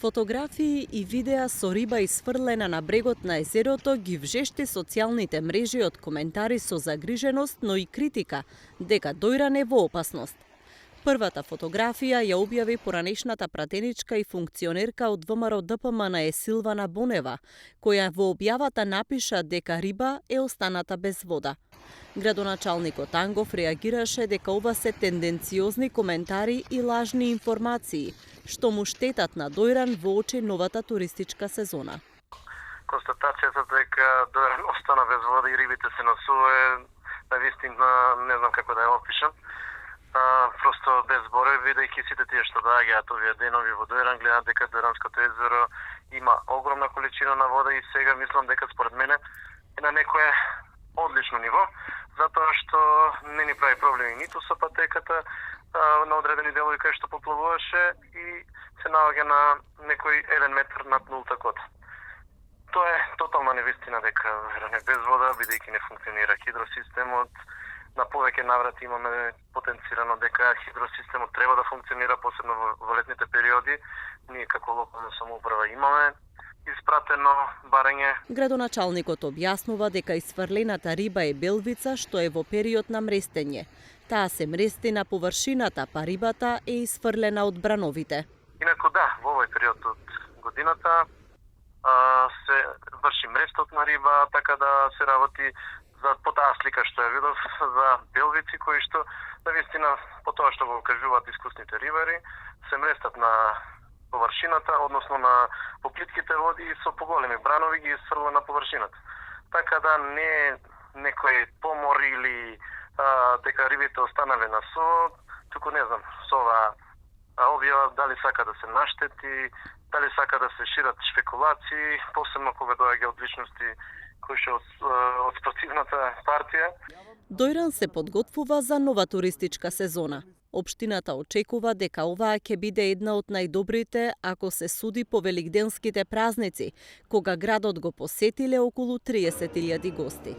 Фотографии и видеа со риба isfрлена на брегот на езерото ги вжешти социјалните мрежи од коментари со загриженост, но и критика дека Дојран е во опасност. Првата фотографија ја објави поранешната пратеничка и функционерка од ВМРО ДПМН Силвана Бонева, која во објавата напиша дека риба е останата без вода. Градоначалникот Ангов реагираше дека ова се тенденциозни коментари и лажни информации, што му штетат на Дојран во очи новата туристичка сезона. Констатацијата дека Дојран остана без вода и рибите се насува навистина, не знам како да ја опишам. Просто без зборови, бидејќи сите тие што доаѓаат овие денови во Дојран гледаат дека Дојранското езеро има огромна количина на вода и сега мислам дека според мене е на некое одлично ниво, затоа што не ни прави проблеми ниту со патеката на одредени делови кај што поплавуваше и се наоѓа на некој 1 метар над нулта кота. Тоа е тотална невистина дека Дојран е без вода, бидејќи не функционира хидросистемот. На повеќе наврати имаме потенцирано дека хидросистемот треба да функционира, посебно во летните периоди. Ние како локална самоуправа имаме испратено барање. Градоначалникот објаснува дека isfрлената риба е белвица што е во период на мрестење. Таа се мрести на површината, па рибата е isfрлена од брановите. Инаку да, во овој период од годината се врши мрестот на риба, така да се работи за по таа слика што ја видов за белвици кои што навистина по тоа што го кажуваат искусните рибари се мрестат на површината, односно на поплитките води и со поголеми бранови ги isfрла на површината. Така да не е некој помор или дека рибите останале на со, туку не знам, со оваа објава дали сака да се наштети, дали сака да се шират шпекулации, посебно кога доаѓа од личности кои што од спортивната партија. Дојран се подготвува за нова туристичка сезона. Општината очекува дека оваа ќе биде една од најдобрите ако се суди по великденските празници, кога градот го посетиле околу 30.000 гости.